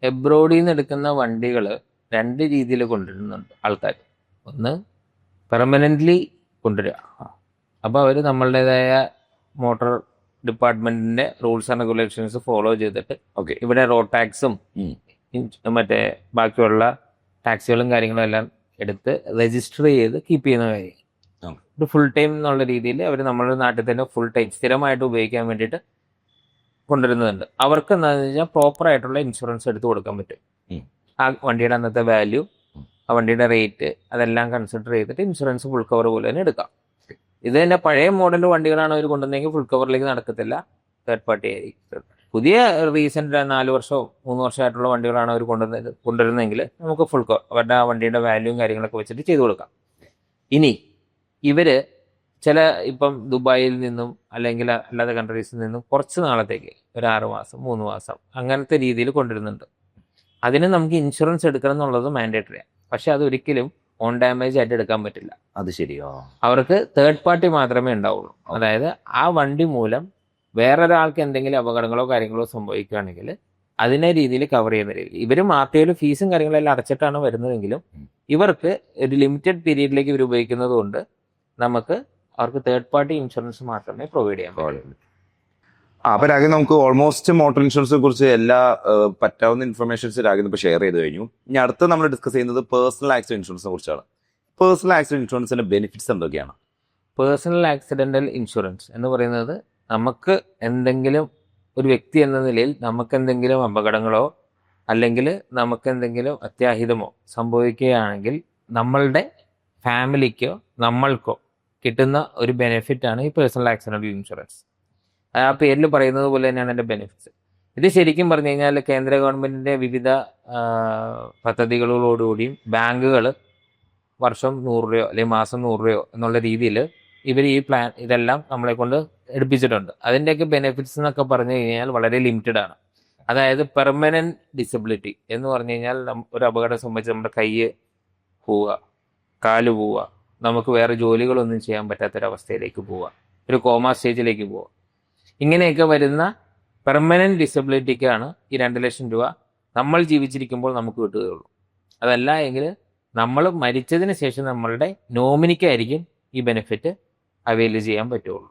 എബ്രോഡിൽ നിന്ന് എടുക്കുന്ന വണ്ടികൾ 2 രീതിയിൽ കൊണ്ടുവരുന്നുണ്ട് ആൾക്കാർ. ഒന്ന് പെർമനൻ്റ്ലി കൊണ്ടുവരിക. അപ്പോൾ അവർ നമ്മളുടേതായ മോട്ടോർ ഡിപ്പാർട്ട്മെന്റിന്റെ റൂൾസ് ആൻഡ് റെഗുലേഷൻസ് ഫോളോ ചെയ്തിട്ട് ഓക്കെ, ഇവിടെ റോഡ് ടാക്സും മറ്റേ ബാക്കിയുള്ള ടാക്സുകളും കാര്യങ്ങളും എല്ലാം എടുത്ത് രജിസ്റ്റർ ചെയ്ത് കീപ്പ് ചെയ്യുന്ന കാര്യം. ഒരു ഫുൾ ടൈം എന്നുള്ള രീതിയിൽ അവർ നമ്മുടെ നാട്ടിൽ തന്നെ ഫുൾ ടൈം സ്ഥിരമായിട്ട് ഉപയോഗിക്കാൻ വേണ്ടിയിട്ട് കൊണ്ടുവരുന്നുണ്ട്. അവർക്ക് എന്താണെന്ന് വെച്ചാൽ പ്രോപ്പർ ആയിട്ടുള്ള ഇൻഷുറൻസ് എടുത്ത് കൊടുക്കാൻ പറ്റും. ആ വണ്ടിയുടെ അന്നത്തെ വാല്യൂ, ആ വണ്ടിയുടെ റേറ്റ്, അതെല്ലാം കൺസിഡർ ചെയ്തിട്ട് ഇൻഷുറൻസ് ഫുൾ കവർ പോലെ തന്നെ എടുക്കാം. ഇത് തന്നെ പഴയ മോഡൽ വണ്ടികളാണ് അവർ കൊണ്ടുവന്നെങ്കിൽ ഫുൾ കവറിലേക്ക് നടക്കത്തില്ല, തേർഡ് പാർട്ടി ആയിരിക്കും. പുതിയ റീസെന്റ് 4 വർഷമോ 3 വർഷമായിട്ടുള്ള വണ്ടികളാണ് അവർ കൊണ്ടുവരുന്നതെങ്കിൽ നമുക്ക് ഫുൾ കവർ അവരുടെ ആ വണ്ടിയുടെ വാല്യൂവും കാര്യങ്ങളൊക്കെ വെച്ചിട്ട് ചെയ്തു കൊടുക്കാം. ഇനി ഇവര് ചില ഇപ്പം ദുബായിൽ നിന്നും അല്ലെങ്കിൽ അല്ലാതെ കൺട്രീസിൽ നിന്നും കുറച്ച് നാളത്തേക്ക് ഒരു 6 മാസം 3 മാസം അങ്ങനത്തെ രീതിയിൽ കൊണ്ടുവരുന്നുണ്ട്. അതിന് നമുക്ക് ഇൻഷുറൻസ് എടുക്കണം എന്നുള്ളത് മാൻഡേറ്ററിയാണ്. പക്ഷെ അത് ഒരിക്കലും ഓൺ ഡാമേജ് ആയിട്ട് എടുക്കാൻ പറ്റില്ല. അത് ശരിയോ? അവർക്ക് തേർഡ് പാർട്ടി മാത്രമേ ഉണ്ടാവുള്ളൂ. അതായത് ആ വണ്ടി മൂലം വേറൊരാൾക്ക് എന്തെങ്കിലും അപകടങ്ങളോ കാര്യങ്ങളോ സംഭവിക്കുകയാണെങ്കിൽ അതിനെ രീതിയിൽ കവർ ചെയ്യുന്ന രീതിയിൽ ഇവർ മാർട്ടിയിൽ ഫീസും കാര്യങ്ങളെല്ലാം അടച്ചിട്ടാണ് വരുന്നതെങ്കിലും ഇവർക്ക് ഒരു ലിമിറ്റഡ് പീരീഡിലേക്ക് ഇവർ ഉപയോഗിക്കുന്നത് കൊണ്ട് നമുക്ക് അവർക്ക് തേർഡ് പാർട്ടി ഇൻഷുറൻസ് മാത്രമേ പ്രൊവൈഡ് ചെയ്യാൻ പാടുള്ളൂ. അപ്പൊ രാഗിൻ, നമുക്ക് ഓൾമോസ്റ്റ് മോട്ടോർ ഇൻഷുറൻസിനെ കുറിച്ച് എല്ലാ പറ്റാവുന്ന ഇൻഫർമേഷൻസ് രാഗിൻ ഇപ്പോൾ ഷെയർ ചെയ്ത് കഴിഞ്ഞു. ഇനി അടുത്ത് നമ്മൾ ഡിസ്കസ് ചെയ്യുന്നത് പേഴ്സണൽ ആക്സിഡന്റ് ഇൻഷുറൻസിനെ കുറിച്ചാണ്. പേഴ്സണൽ ആക്സിഡന്റ് ഇൻഷുറൻസിന്റെ ബെനിഫിറ്റ്സ് എന്തൊക്കെയാണ്? പേഴ്സണൽ ആക്സിഡന്റൽ ഇൻഷുറൻസ് എന്ന് പറയുന്നത് നമുക്ക് എന്തെങ്കിലും ഒരു വ്യക്തി എന്ന നിലയിൽ നമുക്ക് എന്തെങ്കിലും അപകടങ്ങളോ അല്ലെങ്കിൽ നമുക്ക് എന്തെങ്കിലും അത്യാഹിതമോ സംഭവിക്കുകയാണെങ്കിൽ നമ്മളുടെ ഫാമിലിക്കോ നമ്മൾക്കോ കിട്ടുന്ന ഒരു ബെനിഫിറ്റാണ് ഈ പേഴ്സണൽ ആക്സിഡന്റൽ ഇൻഷുറൻസ്. ആ പേരിൽ പറയുന്നത് പോലെ തന്നെയാണ് എൻ്റെ ബെനിഫിറ്റ്സ്. ഇത് ശരിക്കും പറഞ്ഞു കഴിഞ്ഞാൽ കേന്ദ്ര ഗവൺമെൻറ്റിൻ്റെ വിവിധ പദ്ധതികളോടുകൂടിയും ബാങ്കുകൾ വർഷം 100 രൂപയോ അല്ലെങ്കിൽ മാസം 100 രൂപയോ എന്നുള്ള രീതിയിൽ ഇവർ ഈ പ്ലാൻ ഇതെല്ലാം നമ്മളെ കൊണ്ട് എടുപ്പിച്ചിട്ടുണ്ട്. അതിൻ്റെയൊക്കെ ബെനിഫിറ്റ്സ് എന്നൊക്കെ പറഞ്ഞു കഴിഞ്ഞാൽ വളരെ ലിമിറ്റഡ് ആണ്. അതായത് പെർമനൻറ്റ് ഡിസബിലിറ്റി എന്ന് പറഞ്ഞു കഴിഞ്ഞാൽ ഒരു അപകടം സംബന്ധിച്ച് നമ്മുടെ കൈ പോവുക, കാല് പോവുക, നമുക്ക് വേറെ ജോലികളൊന്നും ചെയ്യാൻ പറ്റാത്തൊരവസ്ഥയിലേക്ക് പോവുക, ഒരു കോമ സ്റ്റേജിലേക്ക് പോവുക, ഇങ്ങനെയൊക്കെ വരുന്ന പെർമനൻറ്റ് ഡിസബിലിറ്റിക്കാണ് ഈ 2 ലക്ഷം രൂപ നമ്മൾ ജീവിച്ചിരിക്കുമ്പോൾ നമുക്ക് കിട്ടുകയുള്ളൂ. അതല്ല എങ്കിൽ നമ്മൾ മരിച്ചതിന് ശേഷം നമ്മളുടെ നോമിനിക്കായിരിക്കും ഈ ബെനിഫിറ്റ് അവൈൽ ചെയ്യാൻ പറ്റുള്ളൂ.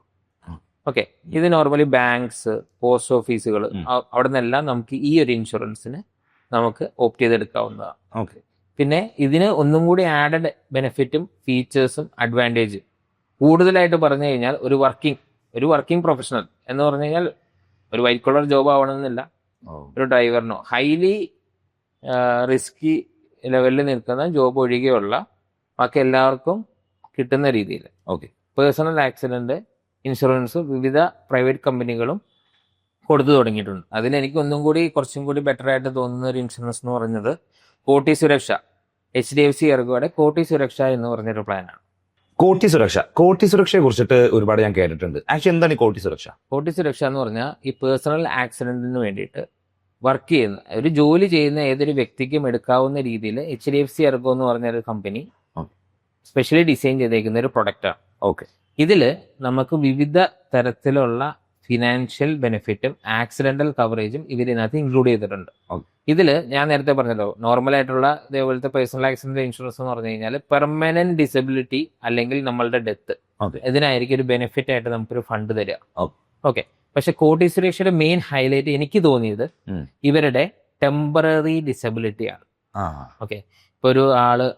ഓക്കെ, ഇത് നോർമലി ബാങ്ക്സ്, പോസ്റ്റ് ഓഫീസുകൾ അവിടെ നിന്നെല്ലാം നമുക്ക് ഈ ഒരു ഇൻഷുറൻസിന് നമുക്ക് ഓപ്റ്റ് ചെയ്തെടുക്കാവുന്നതാണ്. ഓക്കെ, പിന്നെ ഇതിന് ഒന്നും കൂടി ആഡഡ് ബെനിഫിറ്റും ഫീച്ചേഴ്സും അഡ്വാൻറ്റേജ് കൂടുതലായിട്ട് പറഞ്ഞു കഴിഞ്ഞാൽ ഒരു വർക്കിംഗ് പ്രൊഫഷണൽ എന്ന് പറഞ്ഞു കഴിഞ്ഞാൽ ഒരു വൈറ്റ് കോളർ ജോബ് ആവണമെന്നില്ല, ഒരു ഡ്രൈവറിനോ ഹൈലി റിസ്കി ലെവലിൽ നിൽക്കുന്ന ജോബ് ഒഴികെയുള്ള ബാക്കി എല്ലാവർക്കും കിട്ടുന്ന രീതിയിൽ ഓക്കെ പേഴ്സണൽ ആക്സിഡന്റ് ഇൻഷുറൻസ് വിവിധ പ്രൈവറ്റ് കമ്പനികളും കൊടുത്തു തുടങ്ങിയിട്ടുണ്ട്. അതിലെനിക്ക് കുറച്ചും കൂടി ബെറ്റർ ആയിട്ട് തോന്നുന്ന ഒരു ഇൻഷുറൻസ് എന്ന് പറയുന്നത് കോട്ടി സുരക്ഷ, HDFC എർഗോയുടെ കോട്ടി സുരക്ഷ എന്ന് പറഞ്ഞൊരു പ്ലാനാണ്. കോട്ടി സുരക്ഷയെ കുറിച്ചിട്ട് ഒരുപാട് ഞാൻ കേട്ടിട്ടുണ്ട്. ആക്ച്വലി എന്താണ് ഈ കോട്ടി സുരക്ഷ? കോട്ടി സുരക്ഷ എന്ന് പറഞ്ഞാൽ ഈ പേഴ്സണൽ ആക്സിഡന്റിന് വേണ്ടിയിട്ട് വർക്ക് ചെയ്യുന്ന ഒരു ജോലി ചെയ്യുന്ന ഏതൊരു വ്യക്തിക്കും എടുക്കാവുന്ന രീതിയിൽ HDFC എർഗോ എന്ന് പറഞ്ഞൊരു കമ്പനി സ്പെഷ്യലി ഡിസൈൻ ചെയ്തേക്കുന്ന ഒരു പ്രൊഡക്റ്റാണ്. ഓക്കെ, ഇതിൽ നമുക്ക് വിവിധ തരത്തിലുള്ള ഫിനാൻഷ്യൽ ബെനിഫിറ്റും ആക്സിഡന്റൽ കവറേജും ഇതിനകത്ത് ഇൻക്ലൂഡ് ചെയ്തിട്ടുണ്ട്. ഇതിൽ ഞാൻ നേരത്തെ പറഞ്ഞല്ലോ, നോർമലായിട്ടുള്ള ഇതേപോലത്തെ പേഴ്സണൽ ആക്സിഡന്റ് ഇൻഷുറൻസ് എന്ന് പറഞ്ഞു കഴിഞ്ഞാൽ പെർമനന്റ് ഡിസബിലിറ്റി അല്ലെങ്കിൽ നമ്മളുടെ ഡെത്ത്, ഇതിനായിരിക്കും ഒരു ബെനിഫിറ്റ് ആയിട്ട് നമുക്കൊരു ഫണ്ട് തരിക. ഓക്കെ, പക്ഷെ കോട്ടി സുരക്ഷയുടെ മെയിൻ ഹൈലൈറ്റ് എനിക്ക് തോന്നിയത് ഇവരുടെ ടെമ്പററി ഡിസബിലിറ്റി ആണ്. ഓക്കെ, ഇപ്പൊ ഒരു ആള്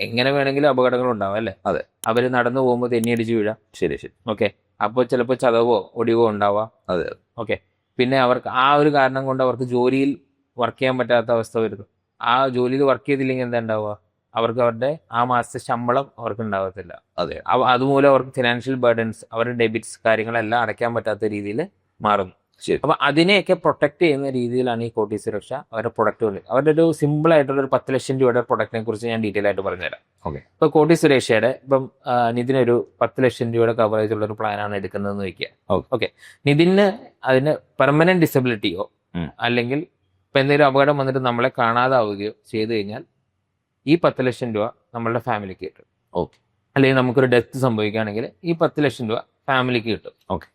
എങ്ങനെ വേണമെങ്കിലും അപകടങ്ങൾ ഉണ്ടാവും അല്ലേ? അതെ, അവര് നടന്നു പോകുമ്പോൾ തെന്നിയടിച്ച് വീഴാം. ശരി. ഓക്കെ, അപ്പോൾ ചിലപ്പോൾ ചതവോ ഒടിവോ ഉണ്ടാവാം. അതെ. ഓക്കെ, പിന്നെ അവർക്ക് ആ ഒരു കാരണം കൊണ്ട് അവർക്ക് ജോലിയിൽ വർക്ക് ചെയ്യാൻ പറ്റാത്ത അവസ്ഥ വരുന്നു. ആ ജോലിയിൽ വർക്ക് ചെയ്തില്ലെങ്കിൽ എന്താ ഉണ്ടാവുക? അവർക്ക് അവരുടെ ആ മാസത്തെ ശമ്പളം അവർക്ക് ഉണ്ടാവത്തില്ല. അതെ, അതുമൂലം അവർക്ക് ഫിനാൻഷ്യൽ ബർഡൻസ്, അവരുടെ ഡെബിറ്റ്സ് കാര്യങ്ങളെല്ലാം അടയ്ക്കാൻ പറ്റാത്ത രീതിയിൽ മാറുന്നു. ശരി. അപ്പൊ അതിനെയൊക്കെ പ്രൊട്ടക്ട് ചെയ്യുന്ന രീതിയിലാണ് ഈ കോട്ടി സുരക്ഷ അവരുടെ പ്രൊഡക്റ്റുകൾ. അവരുടെ ഒരു സിമ്പിൾ ആയിട്ടുള്ള ഒരു 10 ലക്ഷം രൂപയുടെ പ്രൊഡക്റ്റിനെ കുറിച്ച് ഞാൻ ഡീറ്റെയിൽ ആയിട്ട് പറഞ്ഞുതരാം. Okay. ഇപ്പൊ കോട്ടി സുരക്ഷയുടെ ഇപ്പം നിതിനൊരു 10 ലക്ഷം രൂപയുടെ കവറേജ് ഉള്ള ഒരു പ്ലാനാണ് എടുക്കുന്നതെന്ന് വെക്കുക. ഓക്കെ, നിതിന് അതിന് പെർമനന്റ് ഡിസബിലിറ്റിയോ അല്ലെങ്കിൽ ഇപ്പൊ എന്തെങ്കിലും അപകടം വന്നിട്ട് നമ്മളെ കാണാതാവുകയോ ചെയ്തു കഴിഞ്ഞാൽ ഈ 10 ലക്ഷം രൂപ നമ്മളുടെ ഫാമിലിക്ക് കിട്ടും. ഓക്കെ. അല്ലെങ്കിൽ നമുക്കൊരു ഡെത്ത് സംഭവിക്കുകയാണെങ്കിൽ ഈ 10 ലക്ഷം രൂപ ഫാമിലിക്ക് കിട്ടും. ഓക്കെ.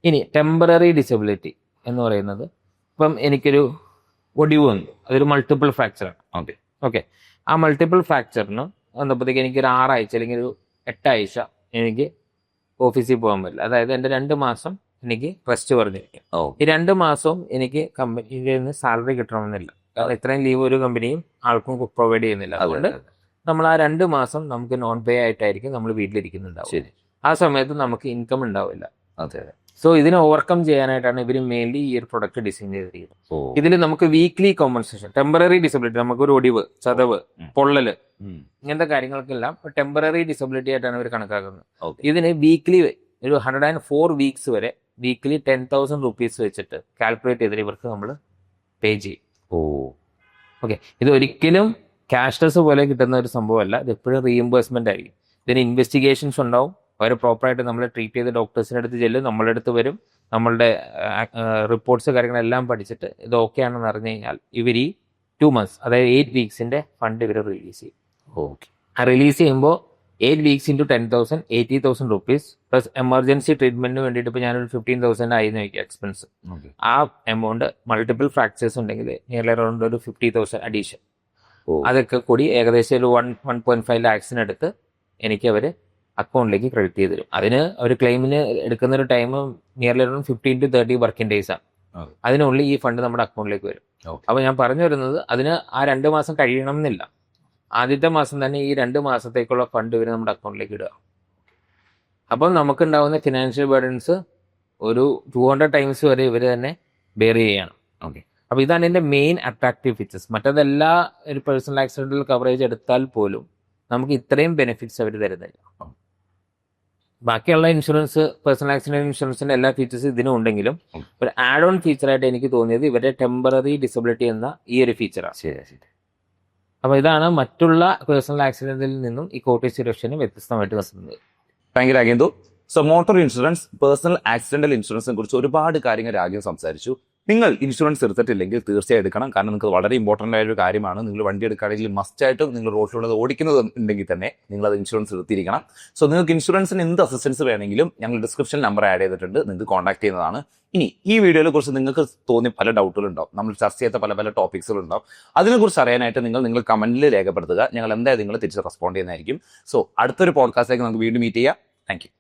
ഇനി ടെമ്പററി ഡിസബിലിറ്റി എന്ന് പറയുന്നത്, ഇപ്പം എനിക്കൊരു ഒടിവ് വന്നു, അതൊരു മൾട്ടിപ്പിൾ ഫ്രാക്ചറാണ്. ഓക്കെ. ഓക്കെ, ആ മൾട്ടിപ്പിൾ ഫ്രാക്ചറിന് വന്നപ്പോഴത്തേക്ക് എനിക്കൊരു 6 ആഴ്ച അല്ലെങ്കിൽ ഒരു 8 ആഴ്ച എനിക്ക് ഓഫീസിൽ പോകാൻ പറ്റില്ല. അതായത് എൻ്റെ 2 മാസം എനിക്ക് റെസ്റ്റ് പറഞ്ഞിരിക്കും. ഈ 2 മാസവും എനിക്ക് കമ്പനിയിൽ നിന്ന് സാലറി കിട്ടണമെന്നില്ല. കാരണം ഇത്രയും ലീവ് ഒരു കമ്പനിയും ആൾക്കും പ്രൊവൈഡ് ചെയ്യുന്നില്ല. അതുകൊണ്ട് നമ്മൾ ആ 2 മാസം നമുക്ക് നോൺ പേ ആയിട്ടായിരിക്കും നമ്മൾ വീട്ടിലിരിക്കുന്നുണ്ടാവും. ആ സമയത്ത് നമുക്ക് ഇൻകം ഉണ്ടാവില്ല. സോ ഇതിനെ ഓവർകം ചെയ്യാനായിട്ടാണ് ഇവർ മെയിൻലി ഈ ഒരു പ്രൊഡക്റ്റ് ഡിസൈൻ ചെയ്തിരിക്കുന്നത്. ഇതിൽ നമുക്ക് വീക്ക്ലി കോമ്പൻസേഷൻ, ടെമ്പററി ഡിസബിലിറ്റി, നമുക്ക് ഒരു ഒടിവ്, ചതവ്, പൊള്ളല്, ഇങ്ങനത്തെ കാര്യങ്ങൾക്കെല്ലാം ടെമ്പററി ഡിസബിലിറ്റി ആയിട്ടാണ് ഇവർ കണക്കാക്കുന്നത്. ഇതിന് വീക്ക്ലി ഒരു 104 വീക്സ് വരെ വീക്ക്ലി 10,000 റുപ്പീസ് വെച്ചിട്ട് കാൽക്കുലേറ്റ് ചെയ്തിട്ട് ഇവർക്ക് നമ്മൾ പേ ചെയ്യും. ഓക്കെ, ഇത് ഒരിക്കലും ക്യാഷ്ലെസ് പോലെ കിട്ടുന്ന ഒരു സംഭവമല്ല. ഇത് എപ്പോഴും റീഇംബേഴ്സ്മെന്റ് ആയിരിക്കും. ഇതിന് ഇൻവെസ്റ്റിഗേഷൻസ് ഉണ്ടാവും. അവർ പ്രോപ്പറായിട്ട് നമ്മളെ ട്രീറ്റ് ചെയ്ത് ഡോക്ടേഴ്സിൻ്റെ അടുത്ത് ചെല്ലും, നമ്മളുടെ അടുത്ത് വരും, നമ്മളുടെ റിപ്പോർട്ട്സ് കാര്യങ്ങളെല്ലാം പഠിച്ചിട്ട് ഇത് ഓക്കെ ആണെന്ന് അറിഞ്ഞു കഴിഞ്ഞാൽ ഇവർ ഈ 2 months, അതായത് 8 വീക്സിന്റെ ഫണ്ട് ഇവർ റിലീസ് ചെയ്യും. ഓക്കെ. ആ റിലീസ് ചെയ്യുമ്പോൾ 8 weeks into 10,000 80,000 rupees plus emergency ട്രീറ്റ്മെന്റിന് വേണ്ടിയിട്ട് ഇപ്പോൾ ഞാനൊരു 15,000 ആയി നോക്കിയ എക്സ്പെൻസ്. ആ എമൗണ്ട് മൾട്ടിപ്പിൾ ഫ്രാക്ചേഴ്സ് ഉണ്ടെങ്കിൽ നിയർലി അറൗണ്ട് ഒരു 50,000 അഡീഷൻ. അതൊക്കെ കൂടി ഏകദേശം ഒരു 1.5 ലാക്സിനടുത്ത് എനിക്ക് അവർ അക്കൗണ്ടിലേക്ക് ക്രെഡിറ്റ് ചെയ്ത് തരും. അതിന് ഒരു ക്ലെയിമിന് എടുക്കുന്ന ഒരു time nearly around 15 to 30 working days ആണ്. അതിനുള്ളിൽ ഈ ഫണ്ട് നമ്മുടെ അക്കൗണ്ടിലേക്ക് വരും. അപ്പോൾ ഞാൻ പറഞ്ഞു വരുന്നത്, അതിന് ആ 2 മാസം കഴിയണം എന്നില്ല. ആദ്യത്തെ മാസം തന്നെ ഈ 2 മാസത്തേക്കുള്ള ഫണ്ട് ഇവർ നമ്മുടെ അക്കൗണ്ടിലേക്ക് ഇടുക. അപ്പം നമുക്കുണ്ടാവുന്ന ഫിനാൻഷ്യൽ ബർഡൻസ് ഒരു 200 ടൈംസ് വരെ ഇവർ തന്നെ ബെയർ ചെയ്യണം. ഓക്കെ. അപ്പോൾ ഇതാണ് എൻ്റെ മെയിൻ അട്രാക്റ്റീവ് ഫീച്ചേഴ്സ്. മറ്റതെല്ലാ ഒരു പേഴ്സണൽ ആക്സിഡന്റൽ കവറേജ് എടുത്താൽ പോലും നമുക്ക് ഇത്രയും ബെനിഫിറ്റ്സ് അവർ തരുന്നില്ല. ബാക്കിയുള്ള ഇൻഷുറൻസ്, പേഴ്സണൽ ആക്സിഡന്റ് ഇൻഷുറൻസിന്റെ എല്ലാ ഫീച്ചേഴ്സും ഇതിനും ഉണ്ടെങ്കിലും ഒരു ആഡ് ഓൺ ഫീച്ചറായിട്ട് എനിക്ക് തോന്നിയത് ഇവരുടെ ടെമ്പററി ഡിസബിലിറ്റി എന്ന ഈ ഒരു ഫീച്ചറാണ്. ശരി. അപ്പോൾ ഇതാണ് മറ്റുള്ള പേഴ്സണൽ ആക്സിഡന്റിൽ നിന്നും ഈ കോട്ടി സുരക്ഷന് വ്യത്യസ്തമായിട്ട് നിൽക്കുന്നത്. ഭയങ്കര Ragendu. So motor insurance, personal accidental ഇൻഷുറൻസിനെ കുറിച്ച് ഒരുപാട് കാര്യങ്ങൾ രാജ്യം സംസാരിച്ചു. നിങ്ങൾ ഇൻഷുറൻസ് എടുത്തിട്ടില്ലെങ്കിൽ തീർച്ചയായും എടുക്കണം. കാരണം നിങ്ങൾക്ക് വളരെ ഇമ്പോർട്ടൻ്റ് ആയ ഒരു കാര്യമാണ്. നിങ്ങൾ വണ്ടി എടുക്കുകയാണെങ്കിൽ മസ്റ്റായിട്ടും നിങ്ങൾ റോഡിലുള്ളത് ഓടിക്കുന്നത് ഉണ്ടെങ്കിൽ തന്നെ നിങ്ങൾ അത് ഇൻഷുറൻസ് എടുത്തിരിക്കണം. സോ നിങ്ങൾക്ക് ഇൻഷുറൻസിന് എന്ത് അസിസ്റ്റൻസ് വേണമെങ്കിലും ഞങ്ങൾ ഡിസ്ക്രിപ്ഷൻ നമ്പർ ആഡ് ചെയ്തിട്ടുണ്ട്, നിങ്ങൾക്ക് കോൺടാക്ട് ചെയ്യുന്നതാണ്. ഇനി ഈ വീഡിയോയെ കുറിച്ച് നിങ്ങൾക്ക് തോന്നിയ പല ഡൗട്ടുകളുണ്ടാവും, നമ്മൾ ചർച്ച ചെയ്ത പല ടോപ്പിക്സുകളുണ്ടാവും. അതിനെക്കുറിച്ച് അറിയാനായിട്ട് നിങ്ങൾ കമന്റിൽ രേഖപ്പെടുത്തുക. ഞങ്ങൾ എന്തായാലും നിങ്ങൾ തിരിച്ച് റെസ്പോണ്ട് ചെയ്യുന്നതായിരിക്കും. സോ അടുത്തൊരു പോഡ്കാസ്റ്റിലേക്ക് നമുക്ക് വീണ്ടും മീറ്റ് ചെയ്യാം. Thank you.